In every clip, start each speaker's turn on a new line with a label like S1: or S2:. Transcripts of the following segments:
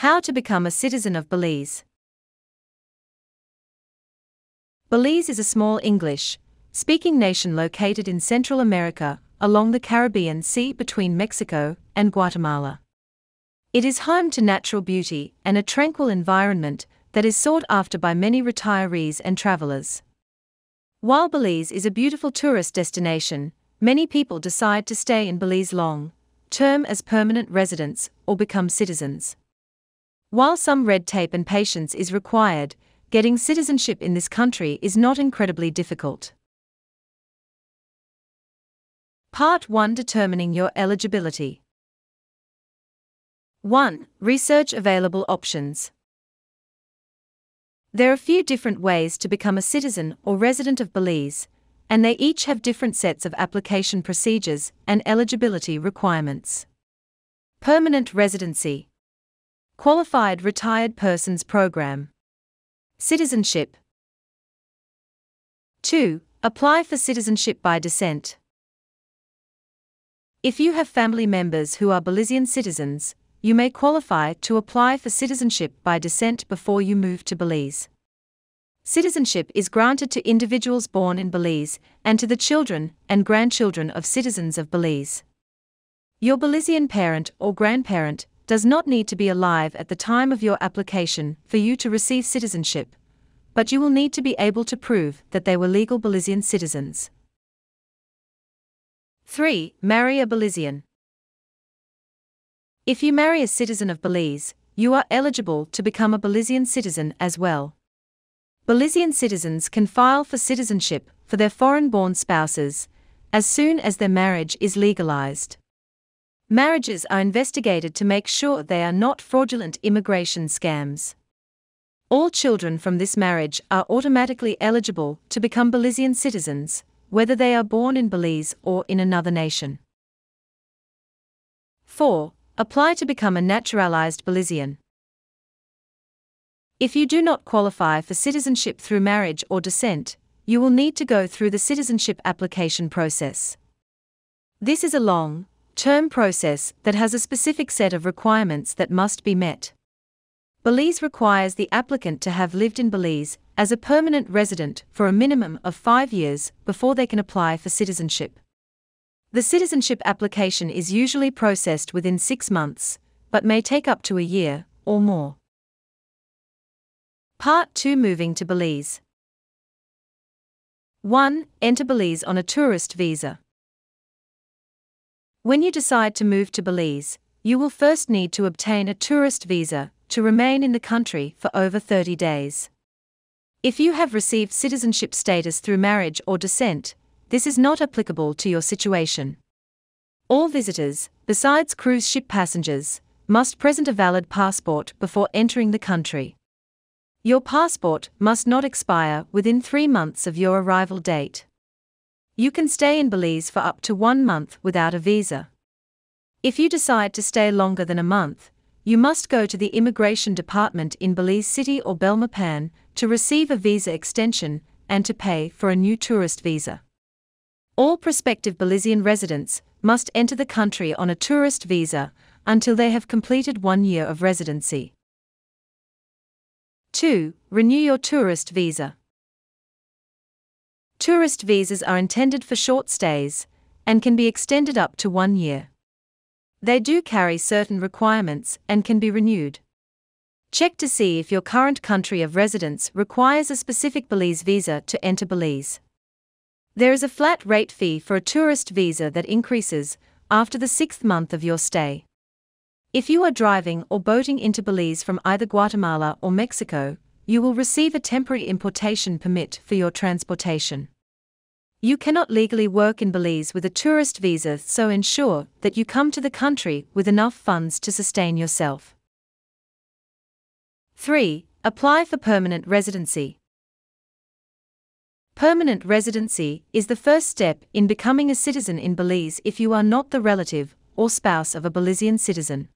S1: How to become a citizen of Belize. Belize is a small English-speaking nation located in Central America, along the Caribbean Sea between Mexico and Guatemala. It is home to natural beauty and a tranquil environment that is sought after by many retirees and travelers. While Belize is a beautiful tourist destination, many people decide to stay in Belize long-term as permanent residents or become citizens. While some red tape and patience is required, getting citizenship in this country is not incredibly difficult. Part 1: Determining your eligibility. 1. Research available options. There are a few different ways to become a citizen or resident of Belize, and they each have different sets of application procedures and eligibility requirements. Permanent residency. Qualified Retired Persons Program. Citizenship. 2. Apply for citizenship by descent. If you have family members who are Belizean citizens, you may qualify to apply for citizenship by descent before you move to Belize. Citizenship is granted to individuals born in Belize and to the children and grandchildren of citizens of Belize. Your Belizean parent or grandparent does not need to be alive at the time of your application for you to receive citizenship, but you will need to be able to prove that they were legal Belizean citizens. 3. Marry a Belizean. If you marry a citizen of Belize, you are eligible to become a Belizean citizen as well. Belizean citizens can file for citizenship for their foreign-born spouses as soon as their marriage is legalized. Marriages are investigated to make sure they are not fraudulent immigration scams. All children from this marriage are automatically eligible to become Belizean citizens, whether they are born in Belize or in another nation. 4. Apply to become a naturalized Belizean. If you do not qualify for citizenship through marriage or descent, you will need to go through the citizenship application process. This is a long-term process that has a specific set of requirements that must be met. Belize requires the applicant to have lived in Belize as a permanent resident for a minimum of 5 years before they can apply for citizenship. The citizenship application is usually processed within 6 months, but may take up to a year or more. Part 2: Moving to Belize. 1. Enter Belize on a tourist visa. When you decide to move to Belize, you will first need to obtain a tourist visa to remain in the country for over 30 days. If you have received citizenship status through marriage or descent, this is not applicable to your situation. All visitors, besides cruise ship passengers, must present a valid passport before entering the country. Your passport must not expire within 3 months of your arrival date. You can stay in Belize for up to 1 month without a visa. If you decide to stay longer than a month, you must go to the immigration department in Belize City or Belmopan to receive a visa extension and to pay for a new tourist visa. All prospective Belizean residents must enter the country on a tourist visa until they have completed 1 year of residency. 2. Renew your tourist visa. Tourist visas are intended for short stays and can be extended up to 1 year. They do carry certain requirements and can be renewed. Check to see if your current country of residence requires a specific Belize visa to enter Belize. There is a flat rate fee for a tourist visa that increases after the 6th month of your stay. If you are driving or boating into Belize from either Guatemala or Mexico, you will receive a temporary importation permit for your transportation. You cannot legally work in Belize with a tourist visa, so ensure that you come to the country with enough funds to sustain yourself. 3. Apply for permanent residency. Permanent residency is the first step in becoming a citizen in Belize if you are not the relative or spouse of a Belizean citizen.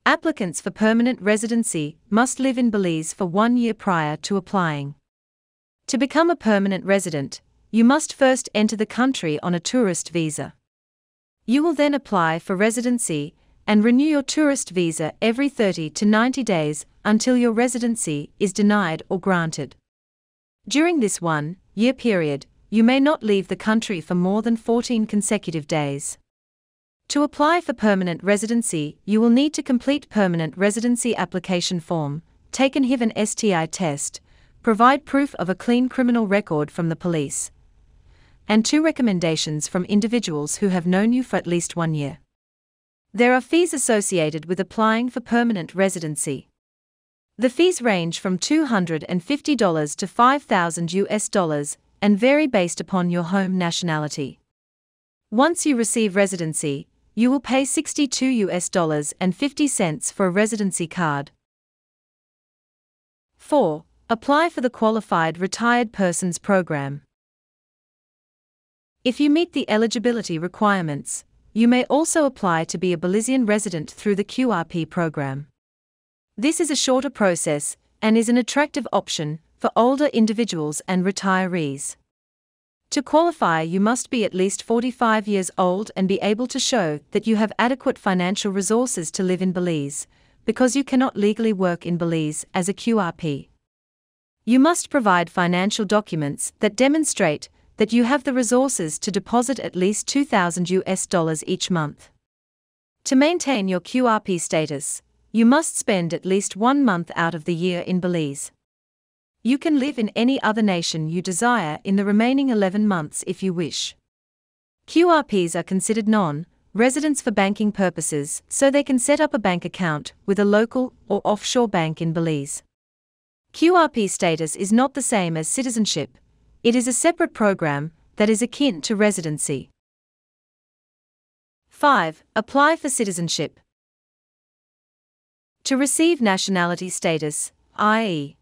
S1: Applicants for permanent residency must live in Belize for 1 year prior to applying. To become a permanent resident, you must first enter the country on a tourist visa. You will then apply for residency and renew your tourist visa every 30 to 90 days until your residency is denied or granted. During this 1-year period, you may not leave the country for more than 14 consecutive days. To apply for permanent residency, you will need to complete permanent residency application form, take an HIV and STI test, provide proof of a clean criminal record from the police, and 2 recommendations from individuals who have known you for at least 1 year. There are fees associated with applying for permanent residency. The fees range from $250 to $5,000 and vary based upon your home nationality. Once you receive residency, you will pay $62.50 for a residency card. 4. Apply for the Qualified Retired Persons Program. If you meet the eligibility requirements, you may also apply to be a Belizean resident through the QRP program. This is a shorter process and is an attractive option for older individuals and retirees. To qualify, you must be at least 45 years old and be able to show that you have adequate financial resources to live in Belize, because you cannot legally work in Belize as a QRP. You must provide financial documents that demonstrate that you have the resources to deposit at least $2,000 each month. To maintain your QRP status, you must spend at least 1 month out of the year in Belize. You can live in any other nation you desire in the remaining 11 months if you wish. QRPs are considered non-residents for banking purposes, so they can set up a bank account with a local or offshore bank in Belize. QRP status is not the same as citizenship. It is a separate program that is akin to residency. 5. Apply for citizenship. To receive nationality status, i.e.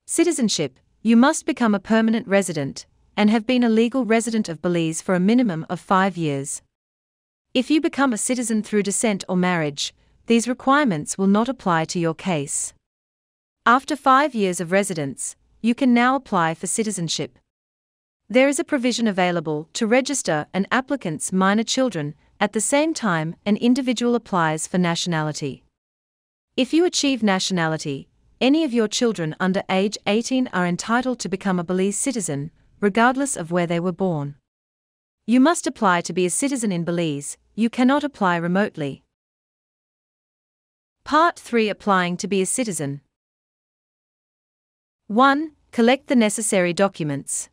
S1: citizenship, you must become a permanent resident and have been a legal resident of Belize for a minimum of 5 years. If you become a citizen through descent or marriage, these requirements will not apply to your case. After 5 years of residence, you can now apply for citizenship. There is a provision available to register an applicant's minor children at the same time an individual applies for nationality. If you achieve nationality, any of your children under age 18 are entitled to become a Belize citizen, regardless of where they were born. You must apply to be a citizen in Belize, you cannot apply remotely. Part 3. Applying to be a citizen. 1. Collect the necessary documents.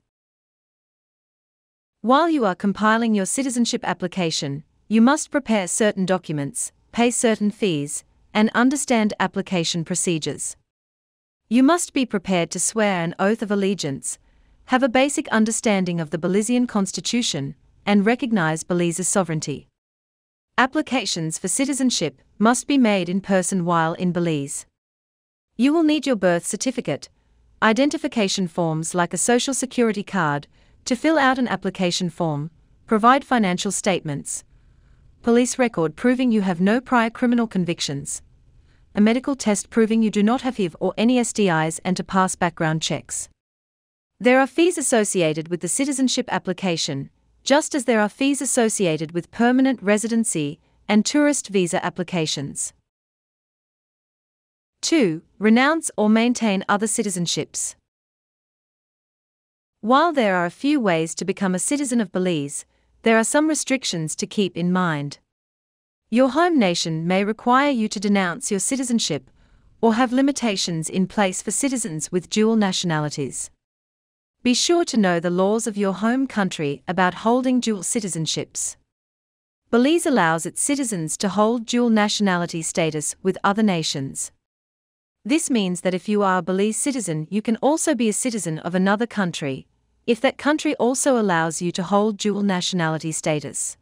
S1: While you are compiling your citizenship application, you must prepare certain documents, pay certain fees, and understand application procedures. You must be prepared to swear an oath of allegiance, have a basic understanding of the Belizean Constitution, and recognize Belize's sovereignty. Applications for citizenship must be made in person while in Belize. You will need your birth certificate, identification forms like a social security card, to fill out an application form, provide financial statements, police record proving you have no prior criminal convictions, a medical test proving you do not have HIV or any STIs, and to pass background checks. There are fees associated with the citizenship application, just as there are fees associated with permanent residency and tourist visa applications. 2. Renounce or maintain other citizenships. While there are a few ways to become a citizen of Belize, there are some restrictions to keep in mind. Your home nation may require you to denounce your citizenship or have limitations in place for citizens with dual nationalities. Be sure to know the laws of your home country about holding dual citizenships. Belize allows its citizens to hold dual nationality status with other nations. This means that if you are a Belize citizen, you can also be a citizen of another country, if that country also allows you to hold dual nationality status.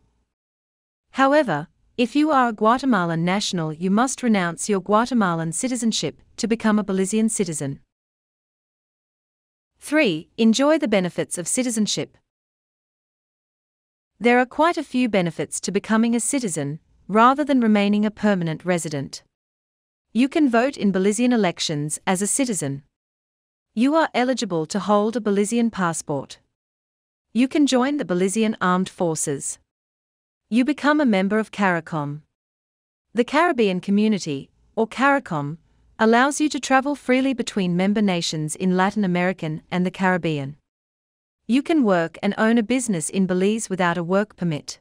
S1: However, if you are a Guatemalan national, you must renounce your Guatemalan citizenship to become a Belizean citizen. 3. Enjoy the benefits of citizenship. There are quite a few benefits to becoming a citizen, rather than remaining a permanent resident. You can vote in Belizean elections as a citizen. You are eligible to hold a Belizean passport. You can join the Belizean Armed Forces. You become a member of CARICOM. The Caribbean Community, or CARICOM, allows you to travel freely between member nations in Latin America and the Caribbean. You can work and own a business in Belize without a work permit.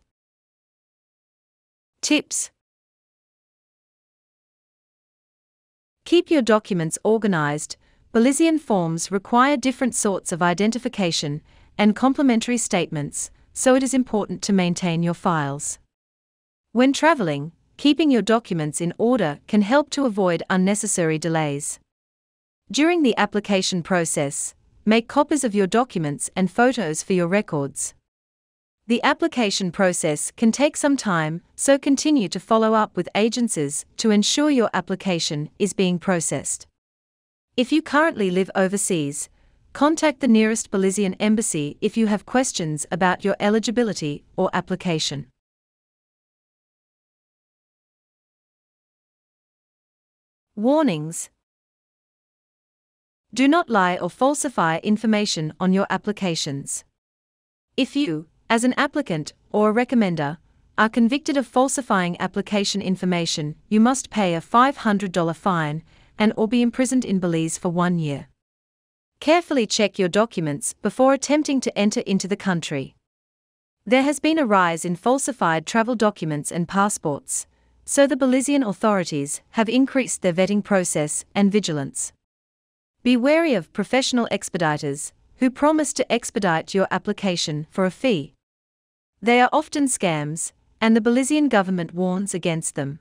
S1: Tips: keep your documents organized. Belizean forms require different sorts of identification and complementary statements, so it is important to maintain your files. When traveling, keeping your documents in order can help to avoid unnecessary delays. During the application process, make copies of your documents and photos for your records. The application process can take some time, so continue to follow up with agencies to ensure your application is being processed. If you currently live overseas, contact the nearest Belizean embassy if you have questions about your eligibility or application. Warnings: do not lie or falsify information on your applications. If you, as an applicant or a recommender, are convicted of falsifying application information, you must pay a $500 fine and/or be imprisoned in Belize for 1 year. Carefully check your documents before attempting to enter into the country. There has been a rise in falsified travel documents and passports, so the Belizean authorities have increased their vetting process and vigilance. Be wary of professional expediters who promise to expedite your application for a fee. They are often scams, and the Belizean government warns against them.